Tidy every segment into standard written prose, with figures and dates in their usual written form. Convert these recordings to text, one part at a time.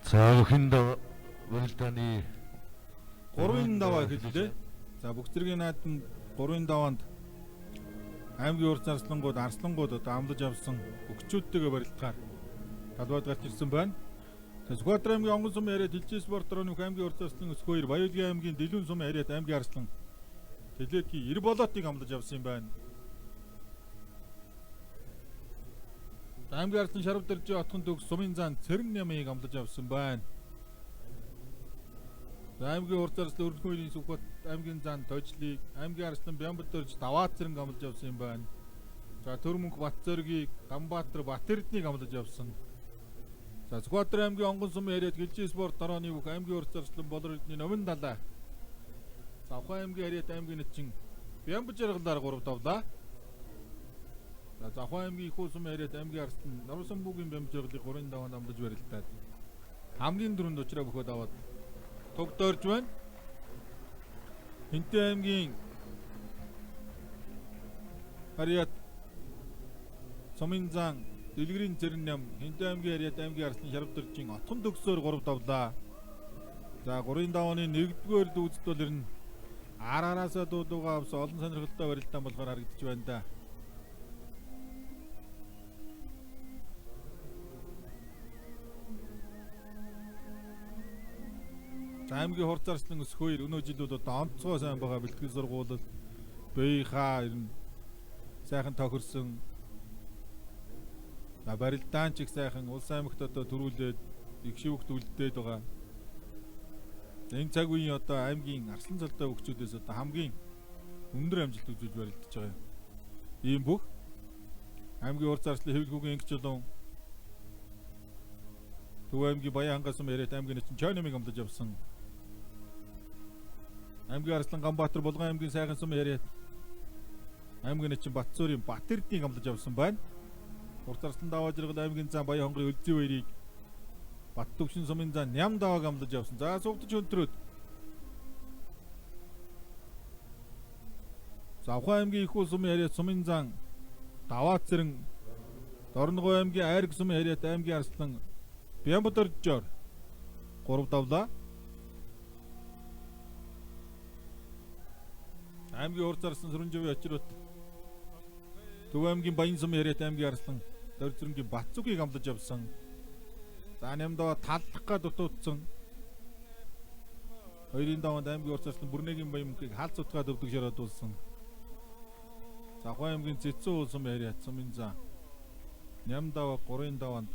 За бүхэн уралдааны 3-ын даваа хэллээ. За бүх зэргийн наадам 3-ын даваанд аймгийн урд зарслангууд арслангууд одоо амлаж авсан өгчүүдтэйгээ барилдахаар талбайд гарч ирсэн байна. За Сүхбаатар аймгийн Онгон сумын яриад Хилжээ спортроо нөх аймгийн урд зарслан өсгөөр Баялгийн аймгийн Дэлгүүн сумын яриад аймгийн арслан Телеки 90 болоотыг амлаж авсан юм байна. Аймгийн арслан Шарав дэржээ отхон төгс сумын зан Цэрэн нямыг амлаж авсан байна. Аймгийн урд зарслан Өрнөхөйний Сүхбаатар аймгийн зан Тожлыг аймгийн арслан Бямбал дэрж Даваа Цэрэн амлаж авсан юм байна. За Төрмөнх Батцоргийг Ганбаатар Батэрднийг амлаж авсан. За Сүхбаатар аймгийн Онгон сумын яриад Хилжээ спорт орооны бүх аймгийн урд зарслан Болордны Номин далаа. Завхан аймгийн яриад аймгийн нэчин Бямбал жаргалаар 3 давлаа. За Завхан аймгийн Их ус сумын яриад аймгийн арслан Нарвсан бүгийн Бямбал жаргалыг 3-ын даваанд амлаж барилдаад хамгийн дөрөнд учраа бөхөд аваад тогтоорж байна. Хинтээ аймгийн Харьяат Сумын зан Дэлгэрийн Цэрэн ням Хинтээ аймгийн Харьяат аймгийн арслан Шарав дэржийн отхон төгсөөр 3 давлаа. За 3-ын давааны 1-р дүүцэд бол ер нь араасаа дуудуугаа авсан олон сонирхолтой барилдаан болохоор харагдаж байна да. За аймгийн хурц зарслан өсгөөр өнөө жил бол одоо онцгой сайн байгаа бэлтгэл сургууль бэйхаа ер нь сайхан тохирсон. За барилдаан ч их сайхан улс аймагт одоо төрүүлээд их шивхт үлдээд байгаа. Энэ цаг үеийн одоо аймгийн арслан цолтой хөгчүүдээс одоо хамгийн өндөр амжилт үзүүлж барилдаж байгаа юм. Ийм бүх аймгийн урд зарслан хэвлэлгүйгийн ангич жолон Төв аймгийн Баян хангас сум яриад аймгийн нэчин Чойномыг амлаж авсан. Аймгийн арслан Ганбаатар Булган аймгийн сайхан сум яриад аймгийн нэчин Батцуурын Батэрднийг амлаж авсан байна. Урд зарслан даваа жаргал аймгийн зан Баян хонгорын Өлзий баярыг Бат төвшин сумын зан Ням давааг амлаж авсан. За сувдаж өнтрөөд Завхан аймгийн Их ус сумын яриад сумын зан Даваа Цэрэн Дорногов аймгийн Айраг сумын яриад аймгийн арслан Бямбал дэржээр 3 давлаа. Аймгийн урд зарслан Сүрэнживийн очрот Төв аймгийн Баян сумын яриад аймгийн арслан Дорзөрөнгийн Батцугийг амлаж авсан. За нямдаа талдах га дутуудсан. 2-ын даваанд аймгийн урд зарслан Бүрнэгийн Баян мөнхийг хаалц утгаа төвдөг шараадуулсан. Завхан аймгийн Цэцэн уул сум яриад сумын зан нямдаа 3-ын даваанд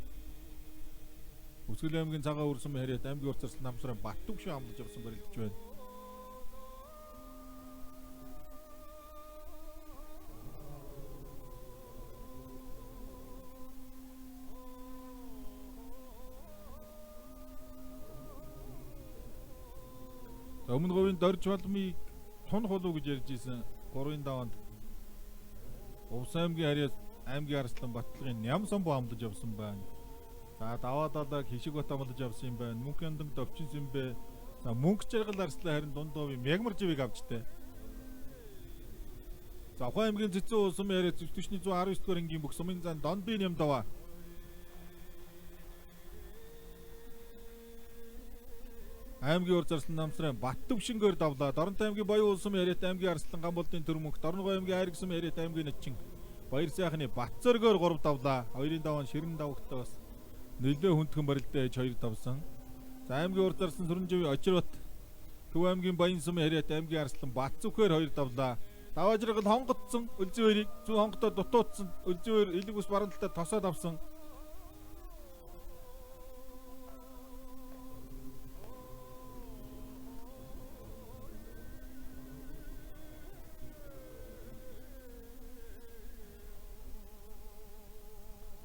Өсгөл аймгийн Цагаан өр сумын яриад аймгийн урд зарслан Намсрын Баттүгшин амлаж авсан барилдаж байна. Өмнө говийн Дорж Балмыг тун хулуу гэж ярьж исэн 3-ын даваанд Увс аймгийн Харьяат аймгийн арслан Батлагын Ням самбуу амлаж авсан байна. За даваа далайг Хишиг бат амлаж авсан юм байна. Мөнх яндан Довчин Сэмбэ. За мөнх жаргал арслан харин Дундовын Мягмар живийг авчтай. Завхан аймгийн Цэцэн уул сумын яриад Зүвтүшний 119-р ангийн бүх сумын зан Дондын Ням даваа. Аймгийн урд зарслан Намсрын Баттүгшингээр давлаа. Доронтой аймгийн Баян уул сумын яриад аймгийн арслан Ганболдын Төрмөнх Дорногов аймгийн Айраг сумын яриад аймгийн нэчин Баяр сайхны Батцоргоор 3 давлаа. 2-ын даваан Ширэн давагтай бас нэлээд хүндхэн барилдаа ээж 2 давсан. За аймгийн урд зарслан Сүрэнживийн очрот Төв аймгийн Баян сумын яриад аймгийн арслан Батцүхээр 2 давлаа. Даваа жаргал хонгоцсон Өлзий баярыг зүүн хонготоо дутуудсан. Өлзий баяр элэг ус баранталтаа тосоод авсан.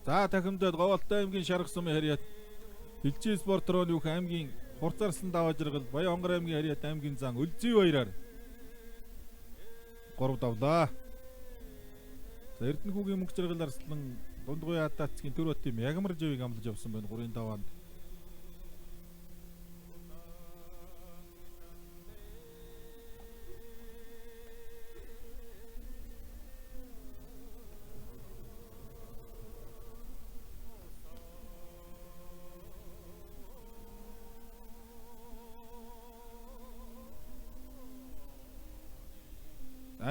За тахимдаад Говьалтай аймгийн Шарах сумын яриад Хилжээ спортроо нөх аймгийн хурц зарслан даваа жаргал Баян хонгор аймгийн яриад аймгийн зан Өлзий баяраар 3 давлаа. За Эрдэнэхүүгийн мөнх жаргал арслан Дундгуй Ятацгийн Төр хотын Мягмар живийг амлаж авсан байна 3-ын даваанд.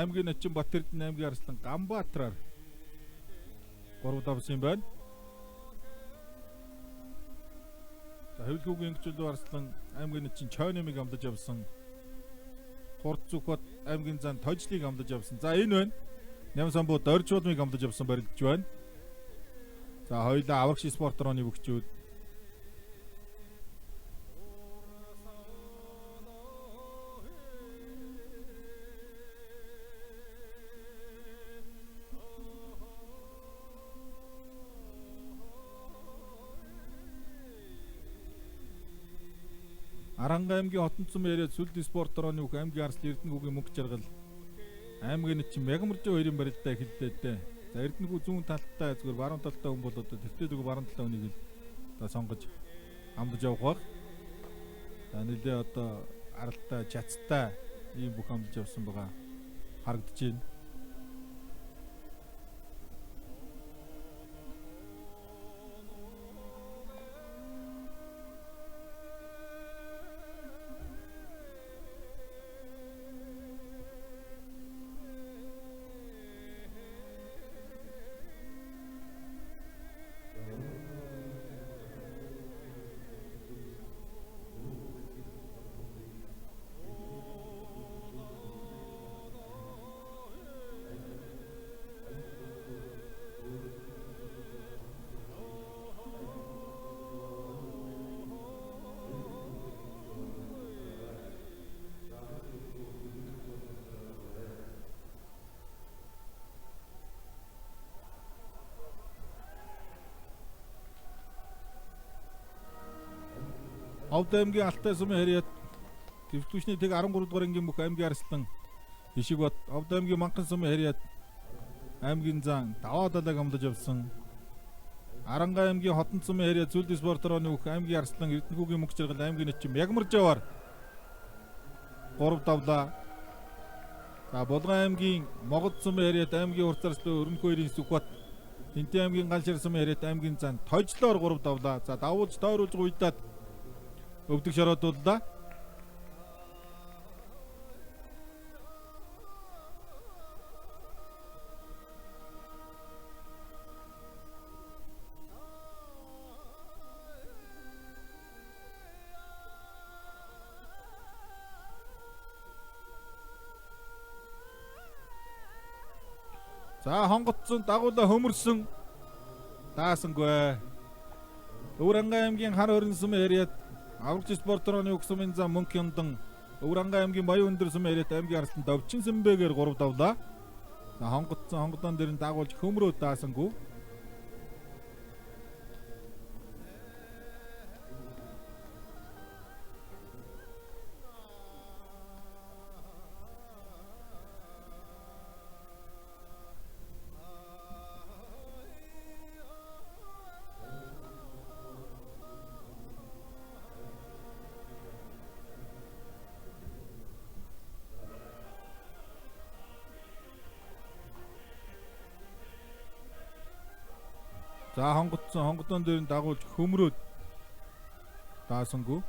аймгийн Начин Батэрдэн аймгийн Арслан Ганбаатраар 3 давсан юм байна. За хэвлэлгүйгийн өнгөчлөө Арслан аймгийн Начин Чойномыг амдаж явсан. Хурд Зүхбат аймгийн зан Тожлыг амдаж явсан. За энэ байна. Нямсанбуу Доржуулмыг амдаж явсан барилдж байна. За хоёулаа аврагч спортрооны бүгчүүд. Аранга аймгийн Хотонцом яриад Сүлд спортрооны бүх аймгийн Арслан Эрдэнэгийн мөнгө жаргал аймгийн Начин Мягмаржаа хоёрын барилдаа эхэллээ дээ. За Эрдэнэгүй зүүн талтай зүгээр баруун талтай хүн бол одоо тэгтээд үгүй баруун талтай хүнийг л одоо сонгож амдаж явах баг. За нэлээ одоо аралтай, чацтай ийм бүх амдаж явсан байгаа харагдаж байна. Овд аймгийн Алтай сумын харьяат Төвчний тэг 13 дугаар ангийн бүх аймгийн Арслан Ишиг бат Овд аймгийн Манхан сумын харьяат аймгийн зан Даваа далайг амдаж явсан. Аранга аймгийн Хотонцом сумын харьяат Сүлд спортрооны бүх аймгийн Арслан Эрдэнэгийн мөнгө жаргал аймгийн Начин Мягмаржаавар 3 давлаа. За Булган аймгийн Могод сумын харьяат аймгийн Урцарслан Өрөнхөөрийн Сүхбат Тэнтэн аймгийн Ганшир сумын харьяат аймгийн зан Тожлоор 3 давлаа. За давуулж тойруулж гуйдаад өвдөг шороодууллаа. За хонгоцсон дагуулаа хөмөрсөн даасангүй. Өвранга аймгийн Хар хорин сумын харьяат аврагч спортрооны бүх сумын зам мөнх хяндан Өвранга аймгийн Баян өндөр сумын харьяат аймгийн Арслан Довчин Сэмбэгээр 3 давлаа. За хонгоцсон хонгодон дээр нь дагуулж хөмрөө даасангүй. За хонгоцсон хонгодон дээр нь дагуулж хөмрөөд даасангүй.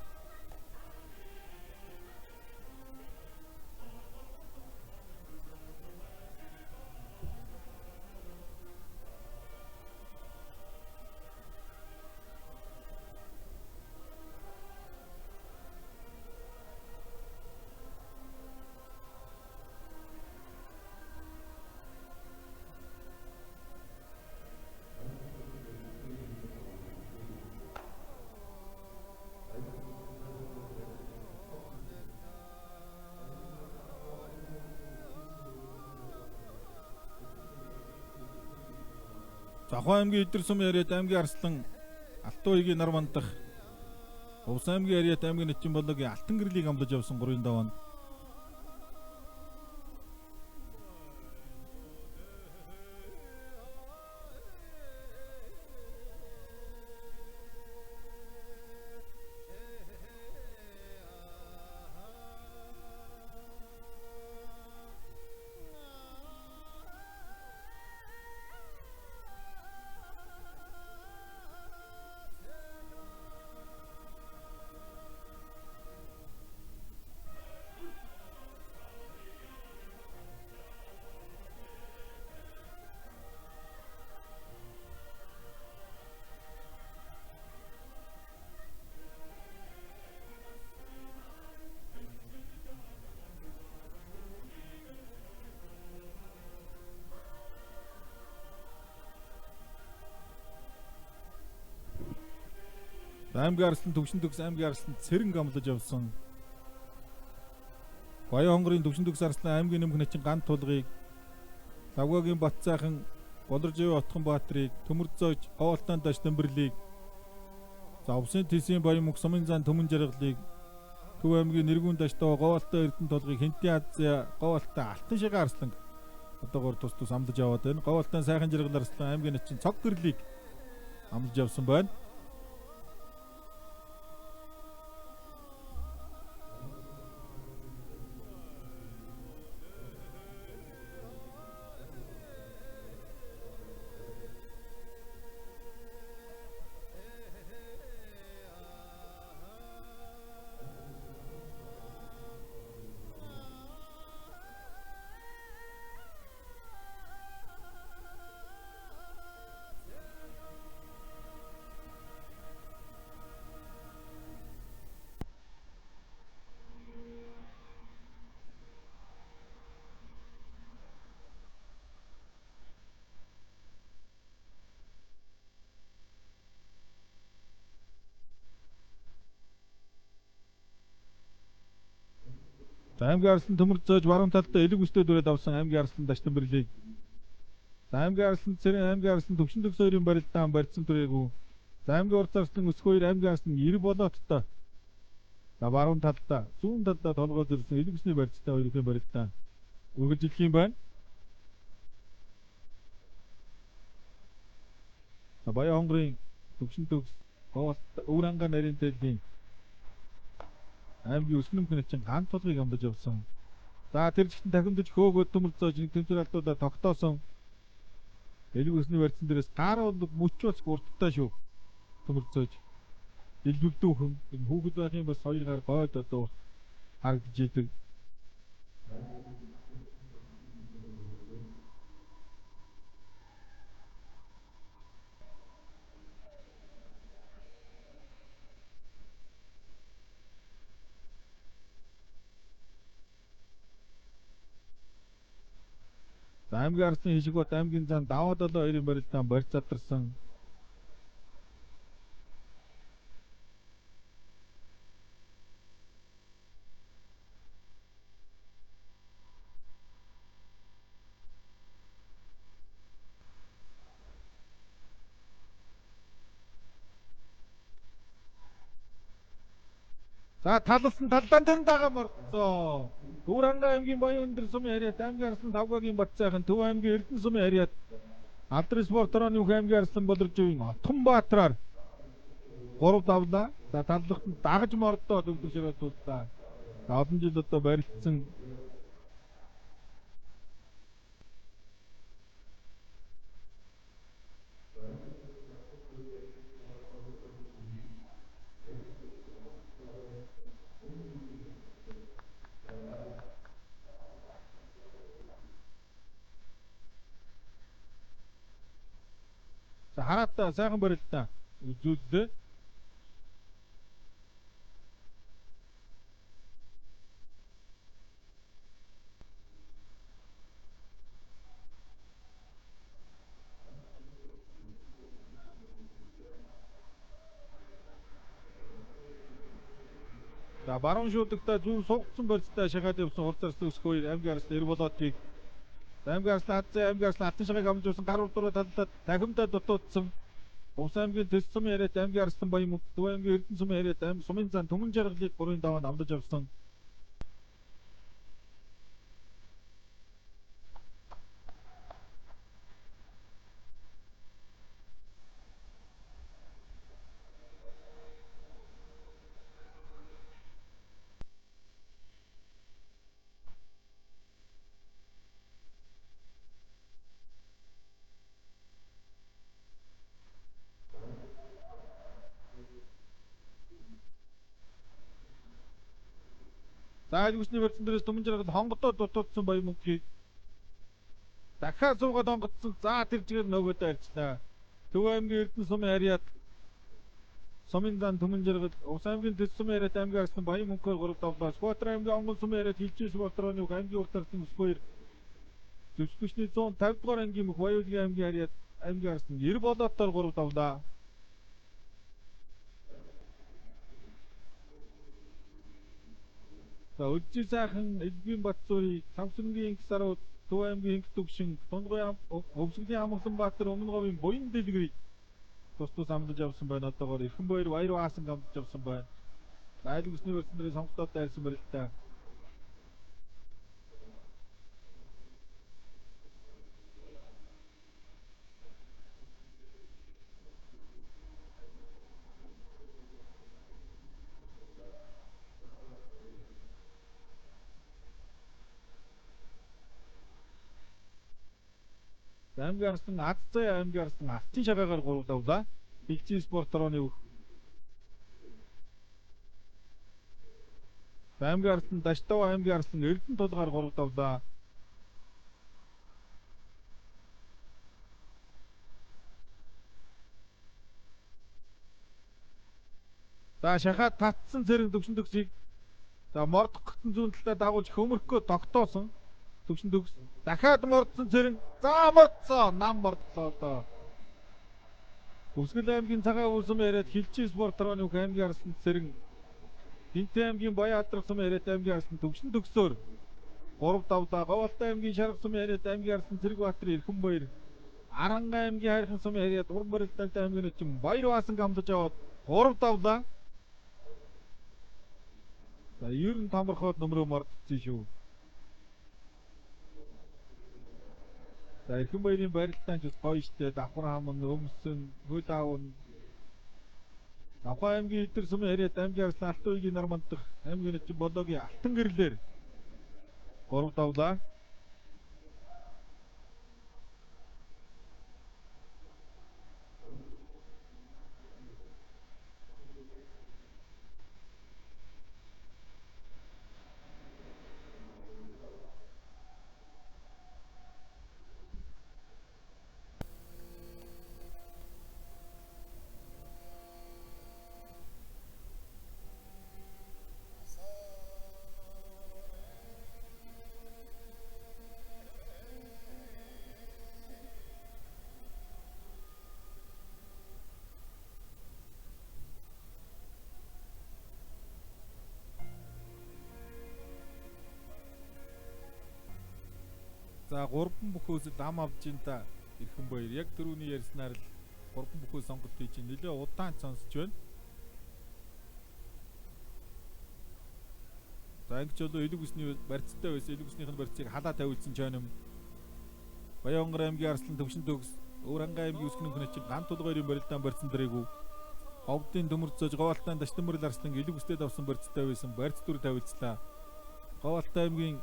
Завхан аймгийн Идэр сумын харьяат аймгийн Арслан Алтуугийн нар мандах Увс аймгийн харьяат аймгийн Начин Бологийн Алтан гэрлийг амлаж явсан 3 даван. Аймгийн арслан төвшин төгс аймгийн арслан цэрэн гамлаж явсан. Баян хонгорын төвшин төгс арслан аймгийн нэмэх начин гант тулгыг Лавгагийн бат сайхан Болоржийн Отхон Баатрыг төмөр зоож Говалтан даш Дэмбэрлийг за Увсын Тэсийн баян мөх Сумын зан Төмөн жаргалыг Төв аймгийн Нэргүүн даштаа Говалтан Эрдэнэ толгыг Хинтийн Азия Говалтан Алтан шигээ арслан одоогоор тус тус амлаж яваад байна. Говалтан сайхан жаргал арслан аймгийн начин цог гэрлийг амлаж явсан байна. Аймгийн арслан төмөр зоож баруун талдаа элэг үстэй дүрээд авсан аймгийн арслан даш Дэмбэрлийг аймгийн арслан цэрэн аймгийн арслан төвшин төгс хоёрын барилдаан барьсан төрөйгөө аймгийн урд арслан өсөх хоёр аймгийн арслан 90 болооттой за баруун талдаа зүүн талдаа толгой зөрсөн элэг үсний барилдаан хоёрын барилдаан үргэлж идэх юм байна. Баян хонгорын төвшин төгс Өвранга нарийн тээлийн аймгийн өснөмх начин гант толгыг амдаж явсан. За тэр жигтэн дахимдаж хөөгөө төмөр зоож нэг тэмцэр алдуудаа тогтоосон. Элэг өсний барьсан дээрээс гар бол мөчөөс урттай шүү. Төмөр зоож дэлбэгдүүхэн хүүхэд байх юм бас хоёр гар гойд одоо харагдж идэг. Аймгийн арслан хишиг бот аймгийн зан даваа долоо хоёрын барилдаан барьж задарсан. За талсан талдаан тань дагаа мордсон. Өвранга аймгийн баян өндөр сумын харьяат аймгийн арслан Лавгагийн бат сайхан Төв аймгийн Эрдэнэ сумын харьяат Алдрын спорт орооны бүх аймгийн арслан Болоржийн Отхон Баатраар 3 давлаа. За таллагт нь дагаж мордоод өвдөр ширээ туллаа. Олон жил одоо барилдсан за хараатаа сайхан барилдаа үзүүллээ. За баруун шуудагтаа зүүн сугцсан барилдаа шахаад явсан хурц арслан өсөх хоёр аймгийн арслан 90 болоотыг аймгийн арслан Азия аймгийн арслан Алтан шигээг амж явсан гар урдуур талдаа дахимдаа дутуудсан. Увс аймгийн Тэс сумын харьяат аймгийн арслан баян мөх Төв аймгийн Эрдэнэ сумын харьяат аймгийн Сумын зан Төмөн жаргалыг 3-ын даваанд амдаж авсан. За элгүсний барьсан дээрээс Төмөн жаргал хонгодоо дутуудсан баян мөнхийг дахиад суугаад онгоцсон. За тэр чигээр нөгөөдөө арчлаа. Төв аймгийн Эрдэнэ сумын харьяат Сумын зан Төмөн жаргал Увс аймгийн Тэс сумын харьяат аймгийн арслан баян мөнхөөр 3 давлаа. Скватер аймгийн Онгон сумын харьяат Хилжин спортрооны аймгийн урт арслан өсгөөр зөвшгөчний 150 дугаар ангийн мөх Баяуулгийн аймгийн харьяат аймгийн арслан 90 болоотоор 3 давлаа. За Өдзий сайхан Элбийн Батцуурыг Самсунгийн Инксарууд Төв аймгийн Инх төгшин Дундгой Өвсгөлийн Амгаланбаатар Өмнө говийн буян дэлгэрийг тус тус амлаж авсан байна. Одоогоор Эрхэнбаяр Баяр Хаасан амлаж авсан байна. Айлг усны өрсөндөрийн сонголтоод дайрсан байна л да. Аймгийн арслан Адцай аймгийн арслан Алтын шагаагаар гурав давлаа. Бэлчийн спорт орооны өв. Аймгийн арслан Даштав аймгийн арслан Эрдэнэ тулгаар гурав давлаа. За шахаад татсан цэрэг төвшин төгсийг за мордох гутан зүүн талдаа дагуулж хөмөрхгөө тогтоосон төвшин төгс. Дахиад мордсон цэрэг за мордсон нам мордлоо одоо. Өвсгөл аймгийн цагаан өвсөм яриад Хилчийн спорт орооны өв аймгийн арслан цэрэг Тэнтэй аймгийн Баян сум яриад аймгийн арслан төвшин төгсөөр 3 давлаа. Говьалтай аймгийн Шарав сум яриад аймгийн арслан Цэрэгбаатар Эрхэнбаяр. Аранга аймгийн Хайрхан сум яриад Уран барилттай аймгийн өчим Баяр Хаасан гамдаж аваад 3 давлаа. За ер нь томорхоод нөмрөө мордсон шүү. За Эрхэнбаярын барилтаанч бас гоё штэ. Давхар хаан өмсөн хөл аавн. Давхар аймгийн Идэр сум яриад аймгийн арслан Алтан уйгийн нар мандах аймгийн өчим Бологийн Алтан гэрлэр 3 давлаа. За 3 бүхөөсөд ам авж ин та Эрхэнбаяр яг дөрөвний ярьснаар л 3 бүхөө сонголт хийж нэлээ удаан сонсож байна. За ингэж болоо элэг усны барьцтай байсан. Элэг усных нь барьцыг халаа тавьуулсан чойном Баянгар аймгийн арслан төвшин төгс Өвранга аймгийн үсгэн хүнэч ган тулгойрын барилдаан барьсан дэрэгүү Говдын төмөрцөж Говьалтай Даштамбарл арслан элэг устэй давсан барьцтай байсан. Барьц дүр тавьуулцлаа. Говьалтай аймгийн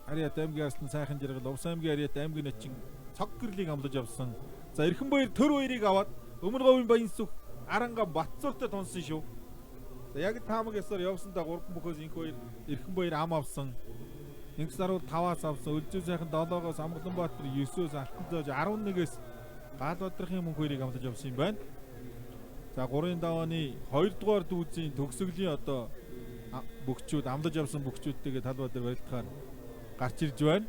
Ариат аймгийн арслан сайхан жаргал Увс аймгийн Ариат аймгийн очин цог гэрлийг амлаж авсан. За Эрхэнбаяр төр хоёрыг аваад Өмнө говийн Баян сүх Аранга Батцууртай тунсан шүү. За яг таамаг ясаар явсандаа 3 бүхөөс инх хоёр Эрхэнбаяр ам авсан. Инксарууд 5-аас авсан. Өдзөө сайхан 7-оос Амгаланбаатар 9-өөс Алтан зоож 11-ээс Гаалбадрахын мөнх хоёрыг амлаж авсан юм байна. За 3-ын давааны 2 дугаар дүүзийн төгсгөлийн одоо бөхчүүд амлаж авсан бөхчүүдтэйгээ талбай дээр барилдахаар гарч ирж байна.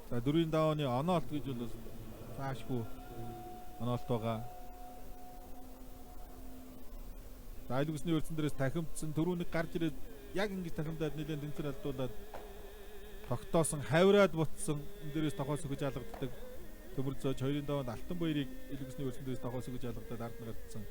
За 4-ийн давааны оноолт гэж бол цаашгүй оноолт байгаа. За айлг усны өрцөн дээрээс тахимдсан түрүүнийг гарч ирээд яг ингэж тахимдаад нэлээд тэнцэр алдуулаад тогтоосон хавраад бутсан энэ дээрээс тохоос өгж алгаддаг. Төмөр зоож 2-ын даваанд Алтан баярыг айлг усны өрцөн дээрээс тохоос өгж алгадаад ард нь гардсан.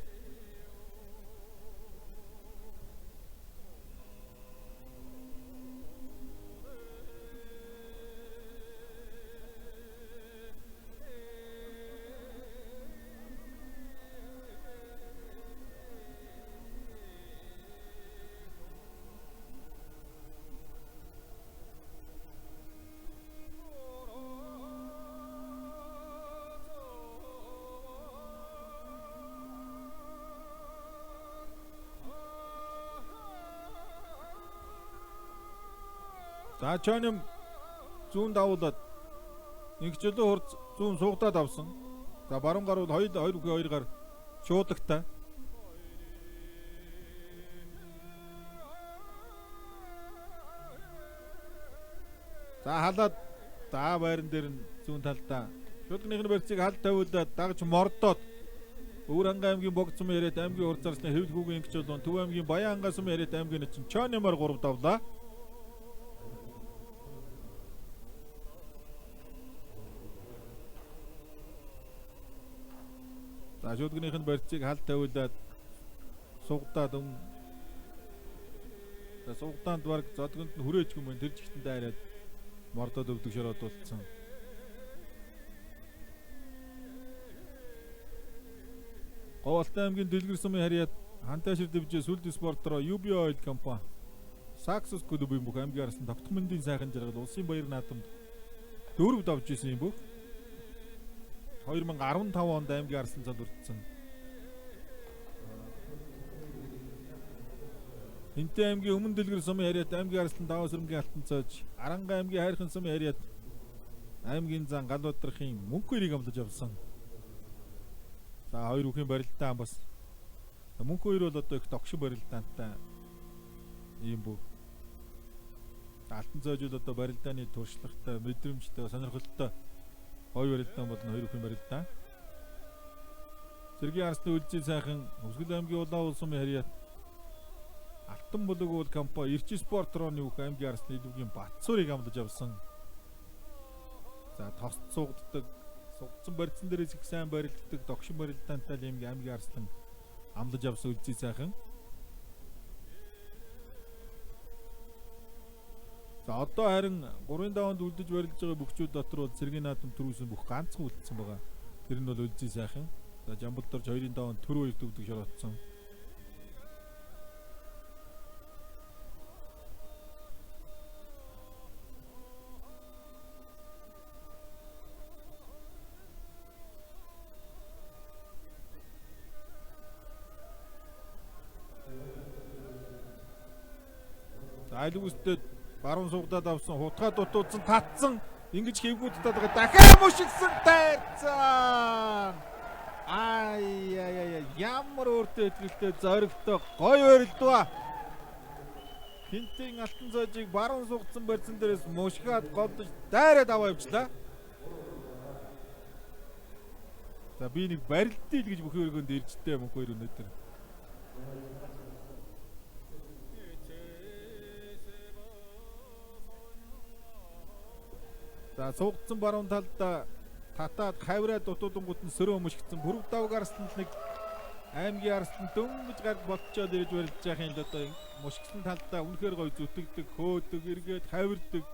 За чоним зүүн давуулаад нэгчлөө хурц зүүн суугатаад авсан. За баруун гар бол 2 гар шуудагтай. За халаад за байран дээр нь зүүн талдаа шуудгын барьцыг хал тавиулаад дагж мордоод Өвөрхангай аймгийн богд сум яриад аймгийн урд зарсны хэвлэл хүүгийн ингэж болон Төв аймгийн Баянгай сум яриад аймгийн чинь Чон ямар 3 давлаа. За шүлгнийх нь барьцыг хал тавиулаад сугадаад за сугадаанд баг зодгонд нь хүрээч юм байна. Тэр жигтэн дайраад мордоод өвдөг шороод болцсон. Говьалтай аймгийн Дэлгэр сумын харьяат хантайшир дэвжээ сүлд спортороо UB Oil компани Saxos клубын бүх аймгийн арсан тогтмол мэндийн сайхан жаргал улсын баяр наадамд 4 давж исэн юм бүх. 2015 онд аймгийн арсан цад үрдсэн. Энтэй аймгийн Өмнө Дэлгэр сумын харьяат аймгийн арсан даваа сэрэмгийн алтан цааж Арангай аймгийн Хайрхан сумын харьяат аймгийн зан Галбаатарын мөнгө хоёрыг амлаж авсан. За хоёр бүхэн барилтаа бас мөнх хоёр бол одоо их тогшин барилдаантай юм бүү. Алтан зоожил одоо барилдааны туршлагатай, мэдрэмжтэй, сонирхолтой хоёр барилдаан болон хоёр бүхэн барилдаан. Сэргийн арсны үлзий сайхан Өсгөл аймгийн Улаан улс сумын харьяат Алтан булаг уул компани Ирчи спорт рооны бүх аймгийн арсны илүүгийн Батцуурыг амлаж авсан. За тост сугддаг сугдсан барьцсан дээрээс их сайн барилддаг догшин барилдаантай аймгийн арслан амлаж авсан үлзий сайхан. За одоо харин 3 даванд үлдэж барилж байгаа бөхчүүд дотор бол Сэргийн наадам төрүүлсэн бүх ганцхан үлдсэн байгаа. Тэр нь бол үлзий сайхан. За Жамбалдорж 2 даванд төр хоёр төвдөг шороотсон. Айлгүйстэд баруун сугадаад авсан хутгаа дутуудсан татсан ингэж хийгүүдтэй байгаа дахиад мушигсан тайцсан. Ай ямар өөртөө итгэлтэй зоригтой гоё барилдва. Хинтийн алтан зоожийг баруун сугдсан барьсан дээрээс мушгаад голдож дайраад аваа явчлаа. За би нэг барилтыг гэж бүхэн өргөнд иржтэй мөнх хоёр өнөдөр. За сугдсан баруун талд татаад хавраа дутуудангууд нь сөрөө мушигдсан бүрэг давг арсланд нэг аймгийн арсланд дөнгөж гард болцоод ирж барилж байгаа юм л одоо мушигсан талдаа үнэхээр гоё зүтгэдэг, хөөдөг, эргээд хавирдаг.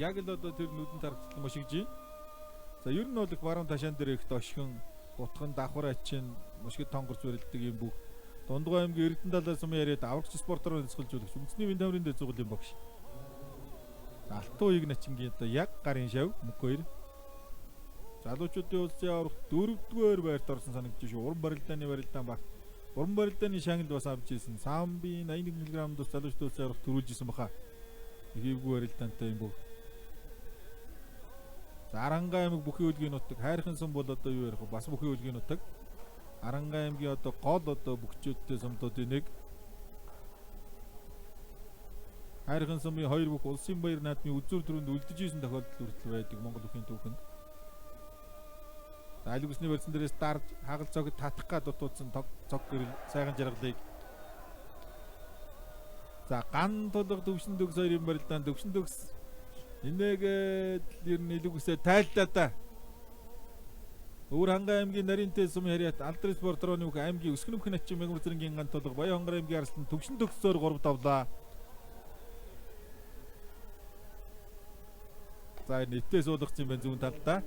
Яг л одоо тэр нүдэнд харагдсан мушигж байна. За ер нь бол их баруун ташаан дээр их дошхон, утхан давхар ачин мушигд тонгорч барилдаг юм бүх. Дундгой аймгийн Эрдэнэ талаас юм яриад аврагч спортороо нисгэлжүүлэх үндэсний вин тамирын дэд цуглын багш. Алтан уяг начингийн одоо яг гарын шав мөнх хоёр. Залуучуудын улсын аврах 4-р байрт орсон санагдаж шүү. Уран барилдааны барилдаан баг. Уран барилдааны шагналд бас авч ирсэн. Самбын 81 мг дус залуучуудын улсын аврах төрүүлж исэн баха. Хийвгүй барилдаантай юм бүх. За Арангай аймаг бүхий үлгийн нутаг Хайрхан сум бол одоо юу ярих вэ? Бас бүхий үлгийн нутаг. Арангай аймгийн одоо гол одоо бөхчөөдтэй сумдуудын нэг. Хайрхан сумын хоёр бүх улсын баяр наадмын үзүүр төрөнд үлдэж исэн тохиолдол хүртэл байдаг Монгол бүхийн түүхэнд. Айлгүйсний барьсан дээрээс дарж хагал цогт татах гад дутуудсан цог гэрэл сайхан жаргалыг. За ган тулга төвшин төгс хоёрын барилдаан төвшин төгс энэгээд ер нь илүүгсээ тайллаа да. Өвөрхангай аймгийн Наринтэй сумын харьяат Алдрын спорт рооны бүх аймгийн Өсгөнөмх начин Мягмар зэргийн ган тулга Баян хонгор аймгийн арслан төвшин төгсөөр 3 давлаа. За нийтээ суулгах юм байна зүүн талдаа.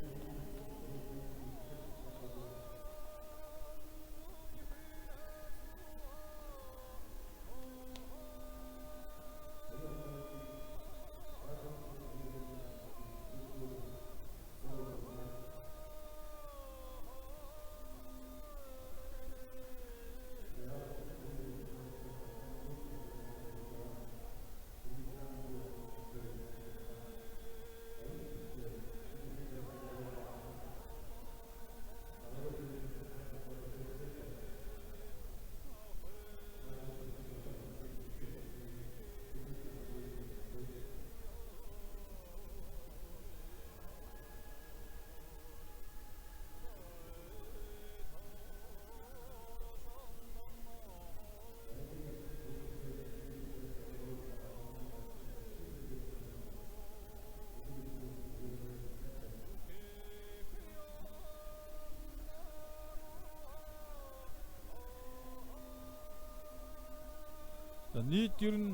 нийт ер нь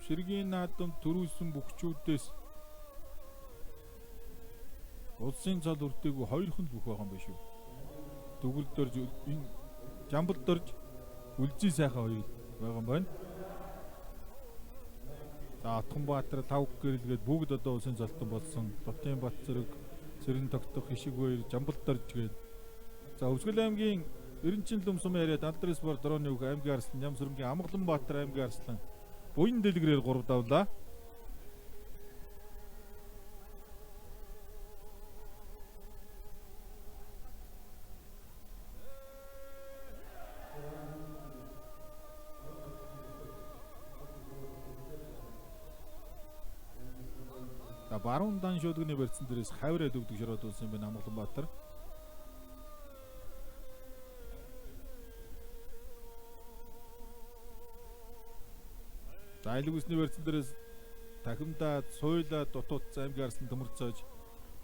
Ширгийн наадам төрүүлсэн бүхчүүдээс улсын цал үрдээгүй 2 хүн л бүх байгаа юм байна шүү. Дүгэлдөрж энэ Жамбалдорж Үлзий сайхан 2 байгаа юм байна. За Атганбаатар 5 гэрэлгээд бүгд одоо улсын цалтан болсон. Лутын Бат зэрэг Цэрэн тогтох Хишиг баяр Жамбалдорж гээд. За Өвсгөл аймгийн Эренчин лум сум яриад Алдрын спорт дөрөвний үг аймгийн Арслан Ямсүрэнгийн Амгаланбаатар аймгийн Арслан буян дэлгэрээр 3 давлаа. За баруун дан шүдгний барьсан дээрээс хавраа дөвдөг шороод улсан юм байна Амгаланбаатар. За айлгүйсний барьсан дээрээс Тахимдаа Цуйлаа Дутууд аймгийн Арслан төмөрцөөж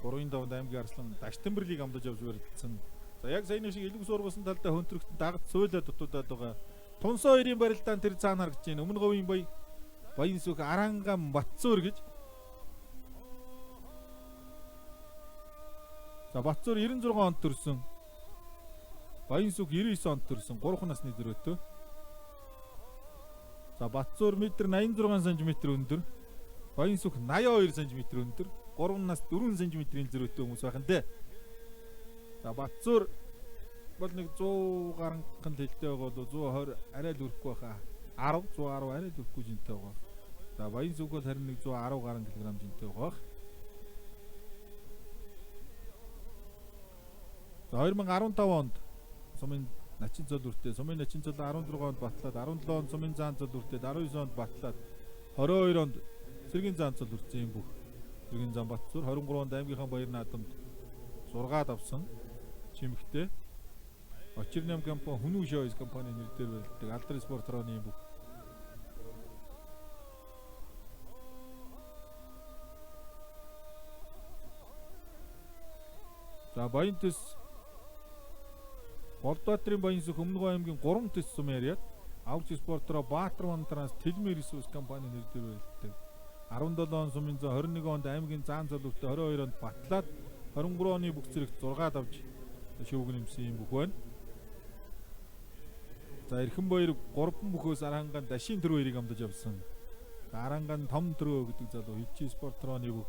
3-5 аймгийн Арслан Дагтамбэрлийг амлаж авч барилдсан. За яг саяны шиг айлгүйс ургасан талдаа хөнтрөгтөн дагд Цуйлаа Дутуудаад байгаа. Тунсоо 2-ын барилдаан тэр цаана харагдаж байна. Өмнө говийн Баян сүх Аранган Батцуур гэж. За Батцуур 96 онд төрсөн. Баян сүх 99 онд төрсөн. 3 насны дөрөвтэй. За Батцуур метр 86 см өндөр. Баян сүх 82 см өндөр. 3 нас 4 см-ийн зөрүүтэй хүмүүс байх нь дээ. За Батцуур бол нэг 100 гаруй хэлтэй байгаа бол 120 арай л өрөхгүй байхаа. 10 110 арай л өрөхгүй жинтэй байгаа. За Баян сүх бол харин нэг 110 гаруй кг жинтэй байгаа. За 2015 онд сумын начин цол үртэй сумын начин цол 16 онд батлаад 17 онд сумын заан цол үртэй 19 онд батлаад 22 онд Цэргийн заан цол үрцэн юм бүх Цэргийн заан Батцуур 23 онд аймгийнхаа баяр наадамд 6 давсан чимэгтэй Очирнам компани Хүнүү шоуз компани нэрээр барилддаг Алдрын спорт рооны юм бүх. За Баян төс Болдбаатарын Баян сүх Өмнөгов аймгийн 3 төс сум яриад Авч спортроо Баатар Вантранс Тэлмэр ресурс компани нэрээр барилддаг. 17 он сумын зам 21 онд аймгийн заан цол үртэй 22 онд батлаад 23 оны бүх зэрэгт 6 давж шүүгэн нэмсэн юм бүх байна. За Эрхэн баяр 3 бүхөөс Аранган Дашин төр хоёрыг амдаж авсан. Аранган том төрөө гэдэг залуу Хилчи спортрооны бүх.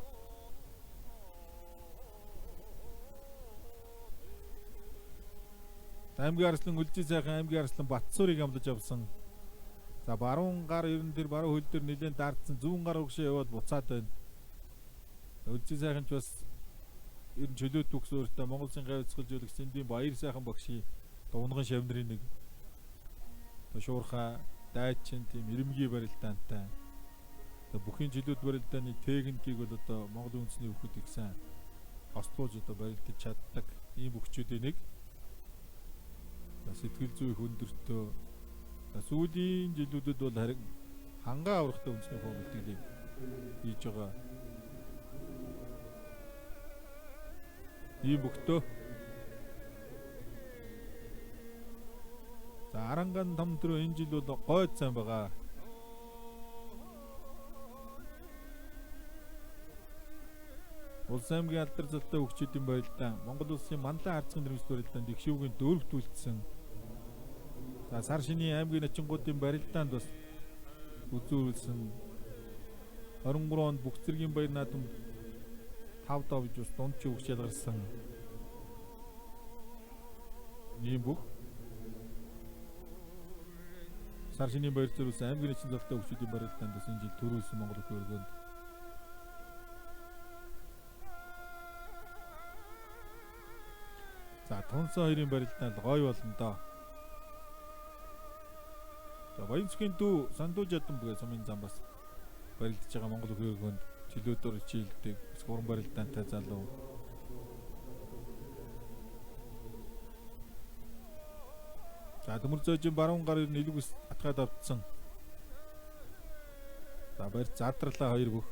Аймгийн Арслан Үлзий сайхан аймгийн Арслан Батцуурыг амлаж авсан. За баруун гар ерөн дээр баруун хөл дээр нэлээд дардсан зүүн гар угшаа яваад буцаад байна. Үлзий сайхан ч бас ерөн чөлөөт бүкс өөртөө Монгол Улсын гайвцгал жуулах Сэндийн баяр сайхан багшийн дунган шавнырын нэг шуурхаа дайчин тийм ирэмгийн барилдаантай. Одоо бүхний чөлөөт барилдааны техникийг бол одоо Монголын үндэсний хөлт ихсэн остууж одоо барилдаж чаддаг ийм бүхчүүдийн нэг. Сэтгэл зүй их өндөртөө сүүлийн жилүүдэд бол харин хангаа аврахтай үндэсний хөлтийг хийж байгаа. Ийм бүхтөө. За Аранган том төрөө энэ жил бол гойд сайн байгаа. Улс аймгийн алдар залтай хөгчүүдийн барилдаан Монгол улсын манлай арцгын нэрмэс барилдаанд их шүүгийн 4-т үлдсэн. За сар шинийн аймгийн начингуудын барилдаанд бас үзүүлсэн. 23 онд бүх зэргийн баяр наадам 5 давж бас дунд чи хөгжил гарсан. Ийм бүх сар шинийн баяр зэрүүлсэн аймгийн начин залтай хөгчүүдийн барилдаанд бас энэ жил төрүүлсэн Монгол улс өргөнд. За Тунсан хоёрын барилдаанд гой болно доо. За Баян сүхийн дүү Сандуу жадан бүгэ сумын зам бас барилдаж байгаа Монгол хөргөнд чөлөөдөр хичээлдэг уран барилдаантай залуу. За Төмөрзөөжийн баруун гар нэлгүс атгаад авцсан. За барь задралаа хоёр бүх.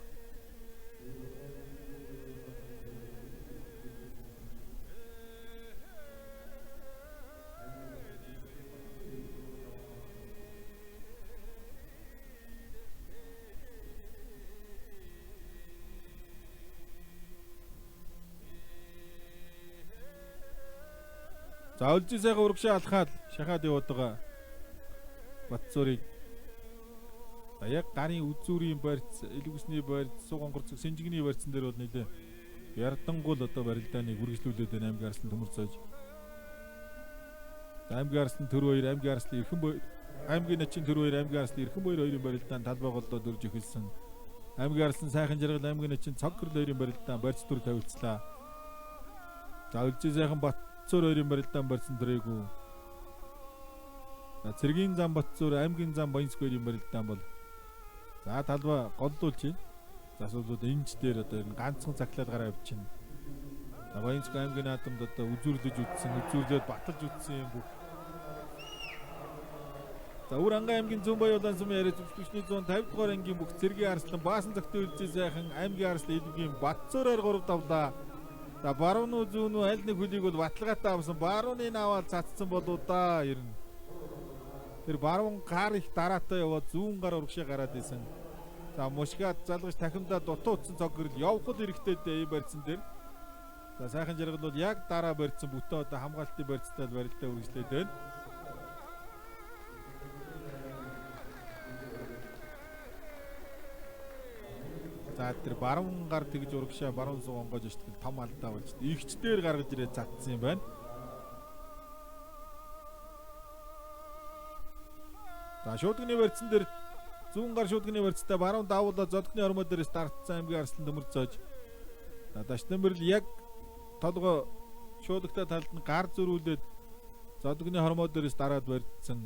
За Өлзий сайхан урагшаа алхаад шахаад яваад байгаа Батцуурыг. За яг гарын үзүүрийн барьц, элвгсний барьц, сугонгорцог сэнжигний барьцсан дээр бол нэлээ ярдангуул одоо барилдааныг үргэлжлүүлээд байна аймгийн арслан төмөрцөөж. За аймгийн арслан Төрвөөр, аймгийн арслан Эрхэн Баяр, аймгийн начин Төрвөөр, аймгийн арслан Эрхэн Баяр хоёрын барилдаан талбай голдоод өрж эхэлсэн. Аймгийн арслан Сайхан Жаргал, аймгийн начин Цоггөрл хоёрын барилдаан барьц дүр тавилцлаа. За Өлзий сайхан Батцуур хоёрын барилдаан барьсан дөрээгүй. За Цэргийн зам Батцуур, аймгийн зам Баянск хоёрын барилдаан бол за талбай голдуулж байна. За асуулууд энэч дээр одоо энэ ганцхан цаглаад гараа авчихна. За Баянск аймгийн наадамд одоо үзүүрлэж үтсэн, үзүүрлээд баталж үтсэн юм бүх. За Өвөр Ангай аймгийн Зүүн Баяулан сумын яриа зөвшөөрсний 150 дугаар ангийн бүх цэргийн арслан Баасан цагтын Өлзий сайхан аймгийн арслан Илвгийн Батцуураар 3 давлаа. За баруун уу зүүн үү аль нэг хөлийг бол баталгаатай авсан. Барууны наваад цацсан болоо да ер нь. Тэр баруун гар их дараатай яваад зүүн гар урагшаа гараад исэн. За мушгаад залгаж тахимдаа дутуу утсан цоггөрл явхад эрэхтэй дээ барьсан дээр. За Сайхан Жаргал бол яг дараа барьсан бүтээ одоо хамгаалтын барьцтай барилдаа үргэлжлээд байна. За тэр баруун гар тэгж урагшаа баруун сугонгож өчтгөл том алдаа болж игчдээр гаргаж ирээд цацсан юм байна. За шуудганы барьцсан дээр зүүн гар шуудганы барьцтай баруун давуулаа зодгны ормоо дээрээс дартсан аймгийн арслан төмөрцөөж. За Дашнамбэрл яг толгой шуудагтай талд нь гар зөрүүлээд зодгны хормоо дээрээс дараад барьцсан.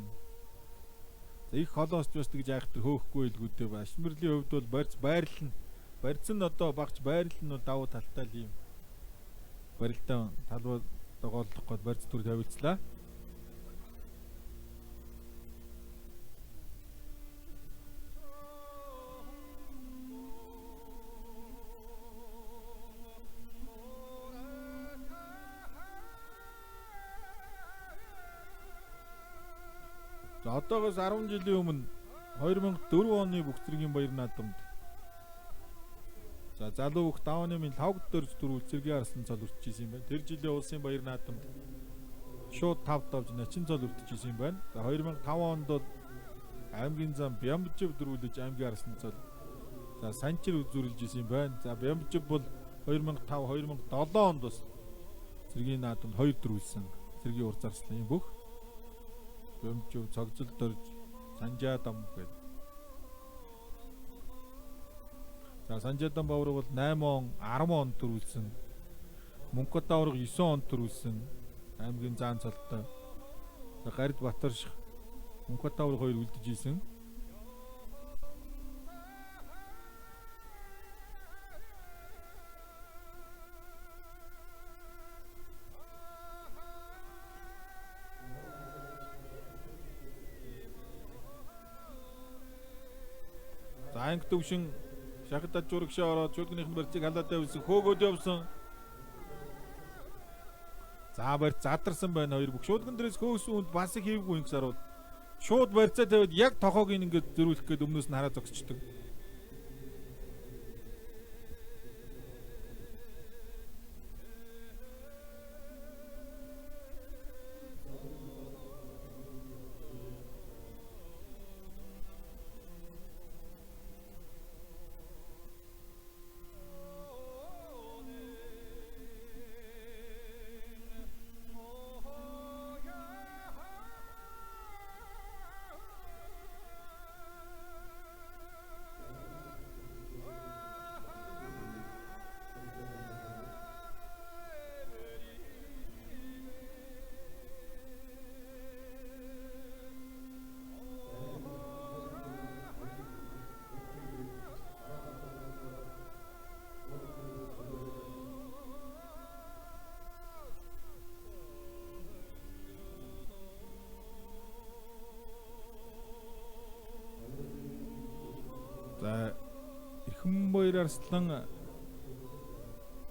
За их холоосч бас тэгж айхтар хөөхгүй илгүүдээ ба. Дашнамбэрлийн хувьд бол барьц байрлал нь барьцсан одоо багч байрлал нь давуу талтай л юм. Барилдаан талбай голдох гээд барьц дүр тавилцлаа. За одоогоос 10 жилийн өмнө 2004 оны бүх цэргийн баяр наадамд за залуу бүх давааны минь 5 дөрж дөрвөл цэргийн арслан цол өртөж исэн юм байна. Тэр жилийн улсын баяр наадамд шууд 5 давж начин цол өртөж исэн юм байна. За 2005 онд бол аймгийн зам Бямбжив дөрвөлж аймгийн арслан цол за санчир үзүүлж исэн юм байна. За Бямбжив бол 2005 2007 онд бас цэргийн наадамд 2 дөрвөлсөн цэргийн ур зарслын бүх Бямбжив цогцол дөрж Санжаа дам гэдэг. За Санжаа дам бавраг бол 8 он 10 он төрүүлсэн. Мөнхбат давраг 9 он төрүүлсэн. Аймгийн заан цолтой. За Гарид Батарших Мөнхбат давраг 2 үлдэж исэн. За анги төвшин шахад ажуурагшаа ороод шүлгнийхэн барьцыг халаад тавьсан хөөгөөд явсан. За барьц задарсан байна хоёр бүх шүлгэн дээрээс хөөсөн хүнд бас их хийвгүй юм сарууд. Шууд барьцаа тавиад яг тохоог ингээд зөрүүлэх гээд өмнөөс нь хараа зогсчдөг. За Эрхэн Баяр арслан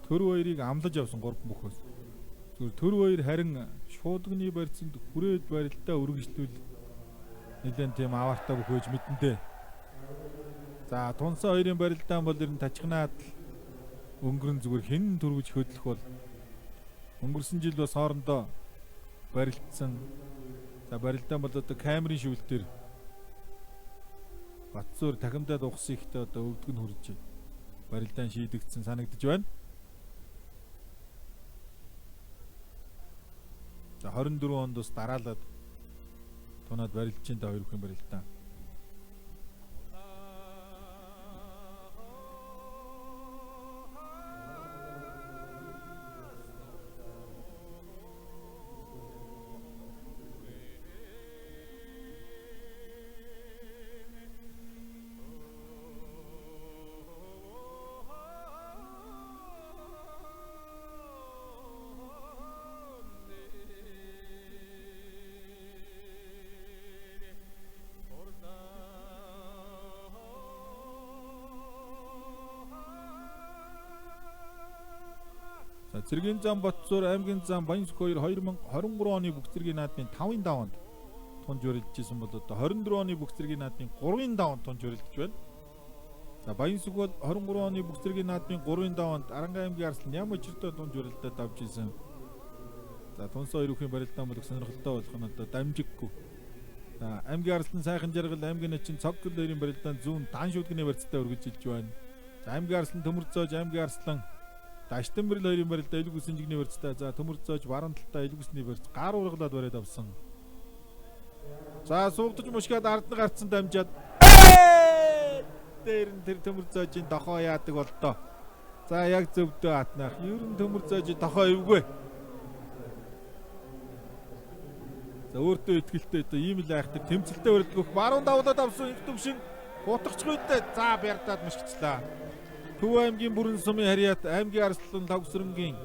Төрвөөрийг амлаж явсан 3 бүхөөс. Зүгээр Төрвөөр харин шуудганы барьцанд хүрээд барилдаа үргэлжлүүл нэлээд тийм аваартай бүх хөөж мэдэндээ. За Тунсан хоёрын барилдаан бол ер нь тачхнаад өнгөрөн зүгээр хэн төрвөж хөдлөх бол өнгөрсөн жил бас хоорондоо барилдсан. За барилдаан бол одоо камерын шүүлтээр Батцуур дахимдаад ухсан ихтэй одоо өвдөг нь хүрж барилдаан шийдэгдсэн санагдаж байна. За 24 онд бас дараалаад тунаад барилж чинь та хоёр бүхэн барилдаан. Цэргийн зам Батцуур аймгийн зам Баянсүх 2023 оны бүх цэргийн наадмын 5-ын даваанд тунж өрөлдөжсэн бол одоо 24 оны бүх цэргийн наадмын 3-ын даваанд тунж өрөлдөж байна. За Баянсүх бол 23 оны бүх цэргийн наадмын 3-ын даваанд Аранга аймгийн Арслан Ямочиртой тунж өрөлдөд авч ирсэн. За Тунс хоёр бүхэн барилдаан болох сонирхолтой болох нь одоо дамжиггүй. За аймгийн Арслан сайхан жаргал аймгийн начин цог гэрлийн барилдаан зүүн дан шүдгний барьцтай өргөжлж байна. За аймгийн Арслан төмөрцөөж аймгийн Арслан Даштанбэрл хоёрын барилдаа илгүү синжигний барьцтай. За төмөрцөөж баруун талдаа илгүүсний барьц гар ургалаад бариад авсан. За суугдаж мушгаад ард нь гарцсан дамжаад дээр нь тэр төмөрцөөжийн дохоо яадаг болдоо. За яг зөвдөө атнах. Ер нь төмөрцөөжийн дохоо эвгүй. За өөртөө ихтгэлтэй одоо ийм л айхдаг тэмцэлтэй барилдгөх баруун давлаад авсан их төвшин гутгachгүй дээ. За бярдаад мушгичлаа. Төв аймгийн бүрэн сумын харьяат аймгийн Арслан Лавсрынгийн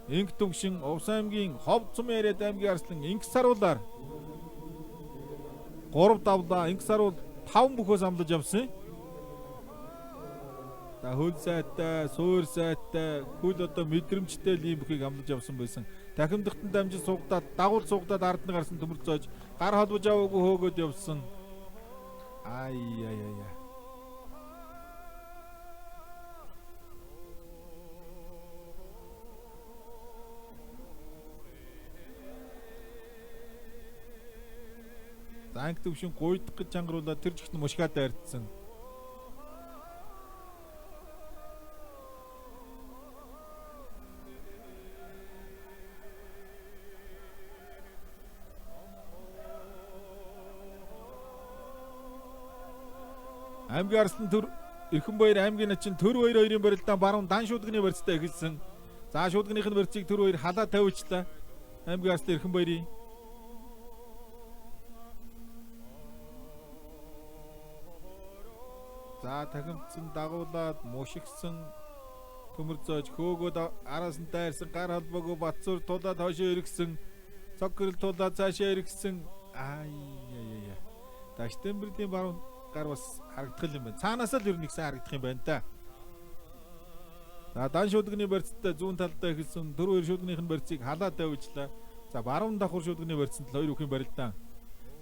Инг төвшин Увс аймгийн Ховд сумын харьяат аймгийн Арслан Инг саруулаар 3 давлаа Инг саруул 5 бүхөөс амлаж авсан. За хөл сайтай, суур сайтай, хөл одоо мэдрэмжтэй л ийм бүхийг амлаж авсан байсан. Дахимдахтан дамжин суугдаад дагуул суугдаад ард нь гарсан төмөрцөөж гар холбож аваагүй хөөгөөд явсан. Ай. Анги төвшин гуйдах гэж чангаруулаад тэр жигт мушгаад дайрдсан. Аймгийн Арслан төр Эрхэнбаяр аймгийн начин төр хоёрын барилдаан баруун дан шүдгний барьцтай эхэлсэн. За шүдгнийх нь барьцыг төр хоёр халаа тавьчлаа. Аймгийн Арслан Эрхэнбаярын за тахимдсан дагуулад мушигсан төмөрцөөж хөөгөөд араас нь дайрсан гар холбоогүй Батцуур тулаад хойшоо эргэсэн цог гэрэл тулаад цаашаа эргэсэн. Даштанбэрлийн баруун гар бас харагдах юм байна. Цаанаас л ер нь ихсэн харагдах юм байна да. За дан шүдгний барьцтай зүүн талдаа ихсэн дөрөв хоёр шүдгнийх нь барьцыг халаа тавьжлаа. За баруун давхар шүдгний барьцанд хоёр бүхэн барилдаан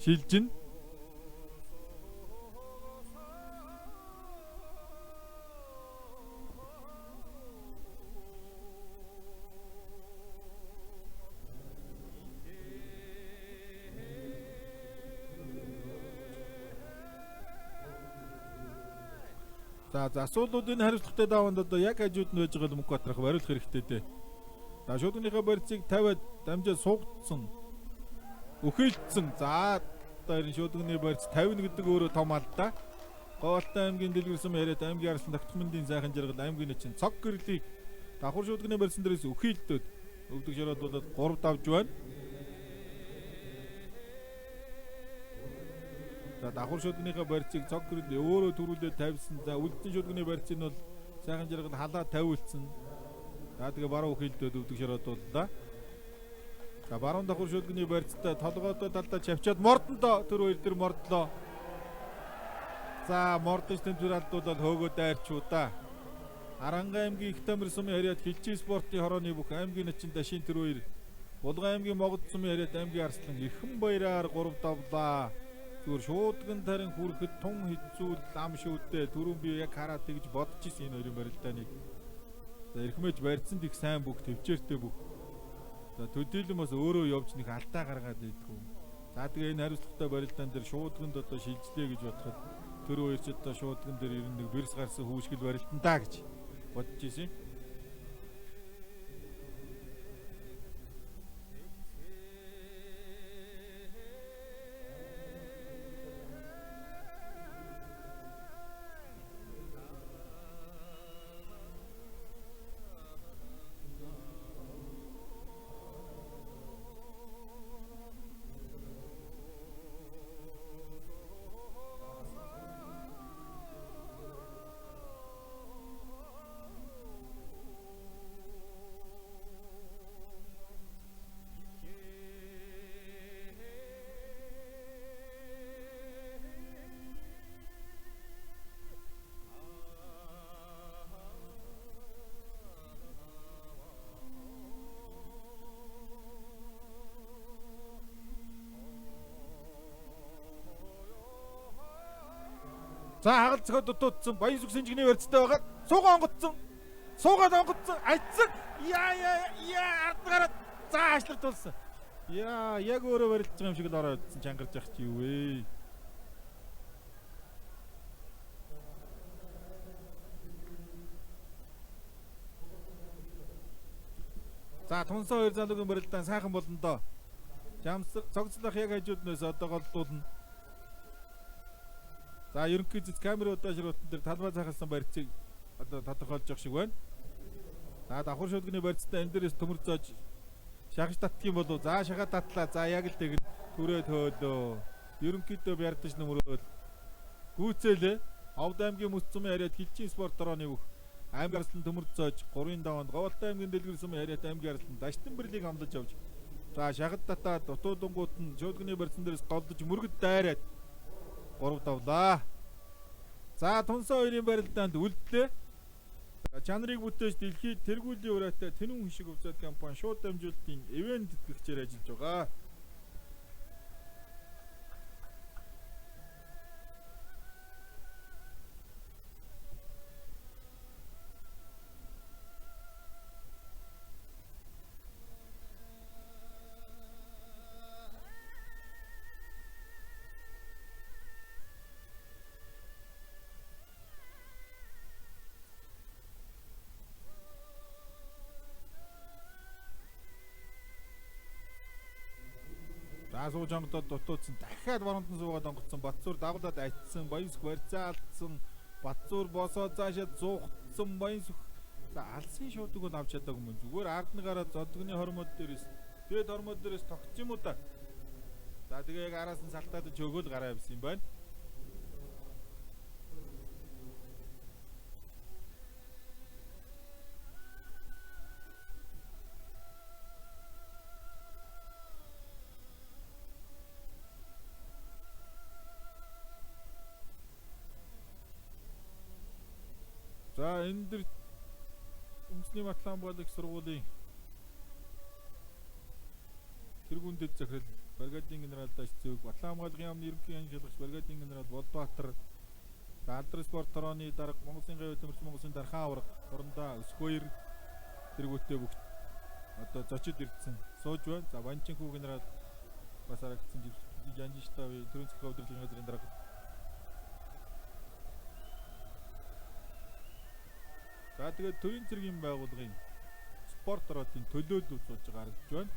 шилжин. За асуулуудын хариуцлагатай даваанд одоо яг хажууд нь байж байгаа мөнгө батрах бариулах хэрэгтэй дээ. За шүдгнийхээ барьцыг тавиад дамжаад суугдсан. Өхөөлдсөн. За одоо энэ шүдгний барьц 50 гэдэг өөрөө том алдаа. Говьалтай аймгийн дэлгэрсэн яриад аймгийн Арслан Давтмындын сайхан жаргал аймгийн начин цог гэрлийг давхар шүдгний барьсан дээрээс өхөөлдөд өвдөг шороод болоод 3 давж байна. За давхар шүдгнийхээ барьцыг цог гэрэл өөрөө төрүүлээд тавьсан. За үлдсэн шүдгний барьцыг нь бол сайхан жаргал халаа тавиулсан. За тэгээ баруун өхөөлдөд өвдөг шороод боллоо. За баруун давхар шүдгний барьцтай толгойдоо талдаа чавчаад мордондоо тэр хоёр тэр мордлоо. За мордож тэмцэл алдуулаад хөөгөө дайрчуу да. Аранга аймгийн их тамир сумын харьяат хилчээ спортын хорооны бүх аймгийн начин дашин тэр хоёр Булган аймгийн Могод сумын харьяат аймгийн Арслан Эрхэнбаяраар 3 давлаа. Зүгээр шуудган тарин хүрэхэд тун хэцүү лам шүүдээ түрүүн би яг хараад тэгж бодож ирсэн энэ хоёрын барилдааныг. За эрхмэж барьцанд их сайн бүх төвчээртэй бүх. За төдийлөн бас өөрөө явж нэг алдаа гаргаад идэггүй. За тэгээ энэ хариуцлагатай барилдаан дээр шуудганд одоо шилжлээ гэж бодоход тэр хоёр ч одоо шуудган дээр ер нь нэг бэрс гарсан хүүшгэл барилдан даа гэж бодож ирсэн. За хагалт цохоод дутуудсан баян сүх сэнжигний барьцтай байгаа. Суугаа онгоцсон. Суугаад онгоцсон. Айцсан. Яа ардгараад за ашлах тулсан. Яа яг өөрөө барилж байгаа юм шиг л ороод идсэн чангарч явах чи юу вэ? За тунсан хоёр залуугийн барилдаан сайхан болно доо. Жамсар цогцлох яг хажууднаас одоо голдуулна. За ерөнхий зэц камер удаашруудтан дээр талбай цахалсан барьцыг одоо тодорхойлж явах шиг байна. За давхар шүлгний барьцтай энэ дээрээс төмөр зоож шахаж татдаг юм болов. За шахаад татлаа. За яг л тэгнэ төрөөд хөөлөө. Ерөнхийдөө бярдаж нөмрөөл. Гүйцээлээ. Овд аймгийн Мэс цумын яриад хилчийн спорт орооны бүх аймгийн арслан төмөр зоож 3-ын даваанд Говьалтай аймгийн дэлгэр сумын яриад аймгийн арслан Дашдан Бэрлийг амлаж явж. За шахад татаад дутуудангууд нь шүлгний барьцан дээрээс голдож мөргөд дайраад 3 давлаа. За тунсан хоёрын барилдаанд үлдлээ. Чанарыг бүтээж дэлхийд тэргүүлийн ураатай тэнүүн хишиг хувьцаат компани шууд дамжуулалтын ивент тэтгэгчээр ажиллаж байгаа. За сууж онгодод дутуудсан дахиад ворондон суугаад онгоцсон Батцуур дагуулад айтсан баянсүх барьцаа алдсан Батцуур босоо цаашаа зуухтсан баянсүх за алсын шуудаг бол авч чадаагүй юм зүгээр арднагаараа зодгоны хормод дээрээс дээд хормод дээрээс тогтч юм уу та. За тэгээ яг араас нь салтаад өгөөл гараа явсан юм байна. За энэ дэр Өмсний Батлан их сургуулийн тэргүүндэд захирал бригадын генерал Даш Зөөг Батлан яамны ерөнхий анхлагч бригадын генерал Болбаатар Алдар спорт орооны дарга Монголын гавь төмөрч Монголын дархан авраг орондоо Өсгөөр тэргүүтээ бүгд одоо зочид ирдсэн сууж байна. За Ванчинхүү генерал бас харагдсан Жанжиштави төрийн засгийн удирдлагын газрын дарга за тэгээд төрийн цэргийн байгууллагын спорт ороотын төлөөлөл сууж байгаа харагдж байна.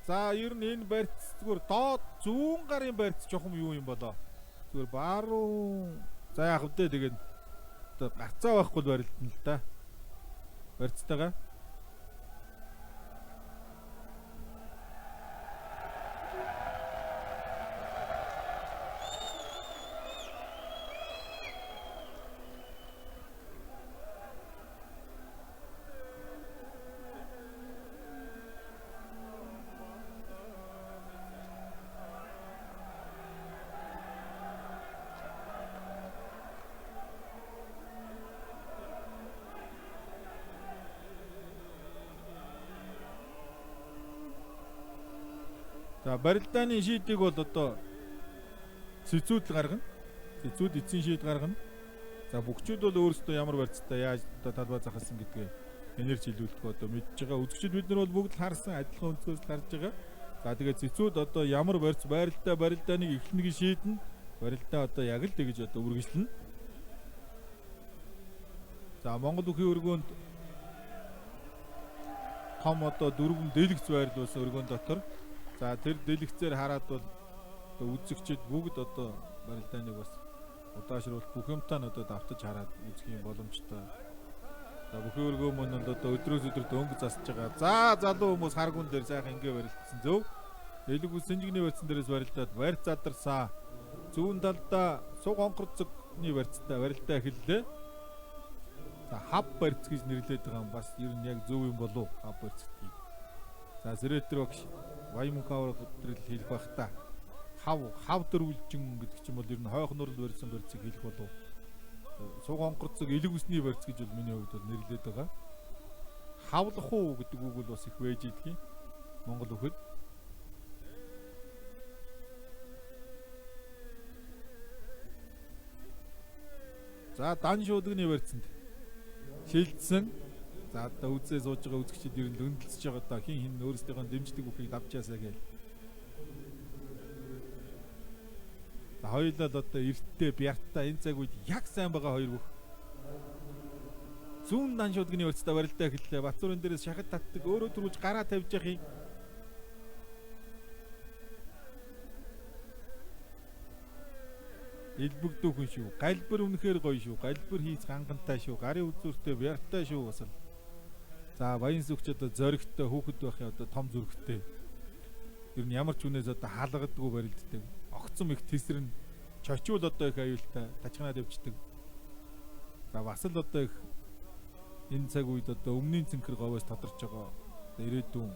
За ер нь энэ барьц зүгээр доод зүүн гарын барьц жоохон юу юм болоо. Зүгээр бааруу за яах вэ тэгээд одоо гацаа байхгүй л барилдана л та. Барьцтайгаа за барилдааны шийдийг бол одоо сэцүүд гаргана. Сэцүүд эцсийн шийд гаргана. За бүгчүүд бол өөрсдөө ямар барьцтай яаж одоо талбай захалсан гэдгээ энерги хилүүлэх одоо мэдж байгаа. Үзэгчид бид нар бол бүгд харсан адилхан өнцгөөс харж байгаа. За тэгээд цэцүүд одоо ямар барьц барилдааныг эхлэнэг шийдэн барилдаа одоо яг л тэгж одоо үргэлжлэнэ. За Монгол бүхий өргөөнд том одоо дөрвөн дэлгэц байрлал болсон өргөөн дотор. За тэр дэлгэцээр хараад бол одоо үзэгчид бүгд одоо барилдааныг бас удаашруулах бүх юмтаа нь одоо давтаж хараад үзэх юм боломжтой. За бүхий өргөө мөн одоо өдрөөс өдөрт өнгө засаж байгаа. За залуу хүмүүс харгуун дээр сайхан ингээ барилдсан зөв. Элэг үс сэнжигний барьцсан дээрээс барилдаад барь задарсан. Зүүн талдаа суг онхорцогны барьцтай барилдаа эхэллээ. За хав барьц гэж нэрлэдэг байгаа юм бас ер нь яг зөв юм болов хав барьц гэдгийг. За Сэретер багш Ваймункавар гэдрэл хэлэх байх та. Хав дөрвөлжин гэдэг чинь бол ер нь хойхноор л барьсан барьцыг хэлэх болов. Суг онхорцог элэг үсний барьц гэж бол миний хувьд бол нэрлэдэг байгаа. Хавлах уу гэдэг үг бол бас их байж идэх юм. Монгол үгэд. За дан шуудганы барьцанд шилжсэн. За одоо үзээ сууж байгаа үзэгчид ер нь дөндөлсөж байгаа одоо хин өөрсдийнхөө дэмждэг бүхийг давчаасаа гээл. За хоёулаа л одоо эрттэй бярттай энэ цаг үед яг сайн байгаа хоёр бүх. Зүүн дан шуудганы барьцтай барилдаа эхэллээ. Бацуурын дээрээс шахад татдаг өөрөө түрүүлж гараа тавьж явахыг. Илбэгдүүхэн шүү. Галбар үнэхээр гоё шүү. Галбар хийц гангантай шүү. Гарын үзүүртэй бяртай шүү бас. За баян сүгч одоо зоригтой хүүхэд байхын одоо том зүрхтэй. Ер нь ямар ч үнээс одоо хаалгадгүй барилддаг. Огцом их тесрэн чочвол одоо их аюултай тажганаад явждаг. За бас л одоо их энэ цаг үед одоо өмнгийн цэнхэр говоос тодорч байгаа. Ирээдүйн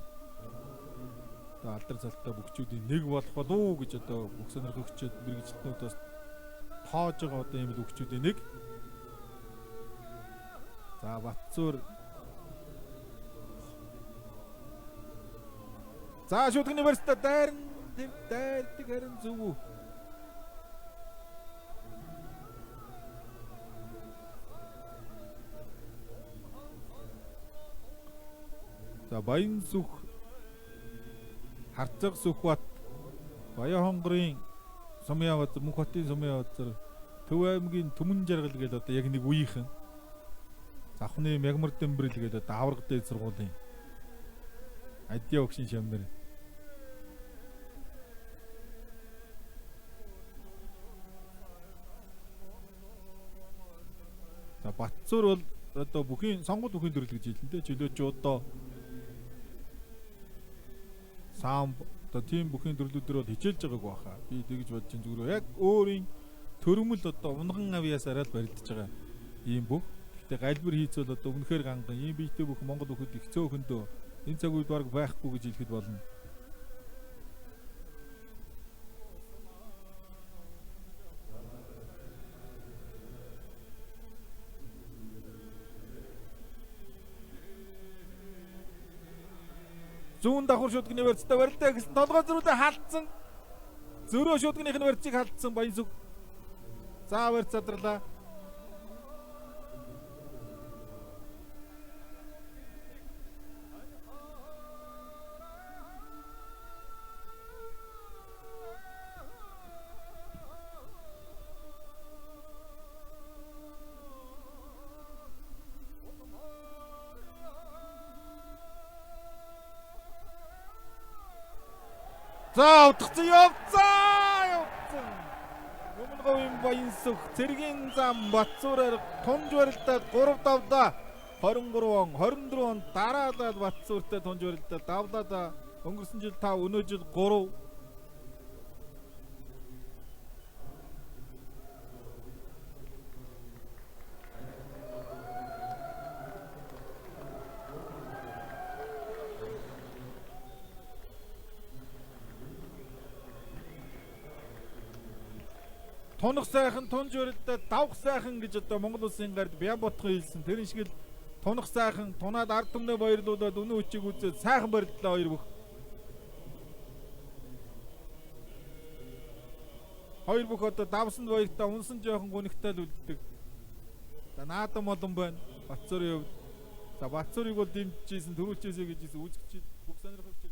одоо алдар цалтаа бүгчүүдийн нэг болох болов уу гэж одоо бүх сонирхогчид мэрэгчлэнүүд бас тоож байгаа одоо ийм л өгчүүдийн нэг. За Батцуур. За шүтгэний барьцтай дайрдаг харин зүг. За Баян сүх Харцаг Сүхбат Баян хонгорын Сумьяавад Мөнх хотын Сумьяавад Төв аймгийн Түмэн жаргал гэдэг одоо яг нэг үеийнхэн Завхны Мягмар Дэмбэрэл гэдэг одоо авраг дээд сургуулийн адьяа өгшин шамнэр. За Батцуур бол одоо бүхийн сонгол бүхийн төрөл гэж хэлнэ. Чөлөөч одоо сам одоо тийм бүхийн төрлүүдээр бол хичээлж байгааг баха. Би тэгж бодож чинь зүгээр яг өөрийн төрөмөл одоо унган авьяасаараа л барилдаж байгаа ийм бүх. Гэхдээ галбир хийцэл одоо үнэхээр ганган ийм биетэй бүх Монгол бүхэд их цөөхөндөө энэ цаг үед баг байхгүй гэж хэлэхэд болно. Зүүн давхар шүтгэний барьцтай барилдаа гэсэн толгой зөрүүлээ халдсан. Зөрөө шүтгэнийх нь барьцыг халдсан Баян сүг. За барьц задарлаа. За утгацсан явцсан. Өмнө говийн Баян сүх цэргийн зам Батцуураар тунж барилдаад 3-5 23 24 он дараалал Батцууртай тунж барилдаад давлаад өнгөрсөн жил 5 өнөө жил 3. Тунах сайхан тунж барилдаад давх сайхан гэж одоо Монгол улсын гард Бямбутхан хэлсэн. Тэр шиг л тунах сайхан тунаад ард түмнээ баярлуулад өнөө үчиг үзээд сайхан барилдлаа хоёр бүх. Хоёр бүх одоо давсанд баяртаа унсан жоохон гунигтай л үлддэг. За наадам олон байна. Батцуурын хувьд. За Батцуурыг бол дэмжижсэн, төрүүлчихсэн гэж үзэгч бүх сонирхолч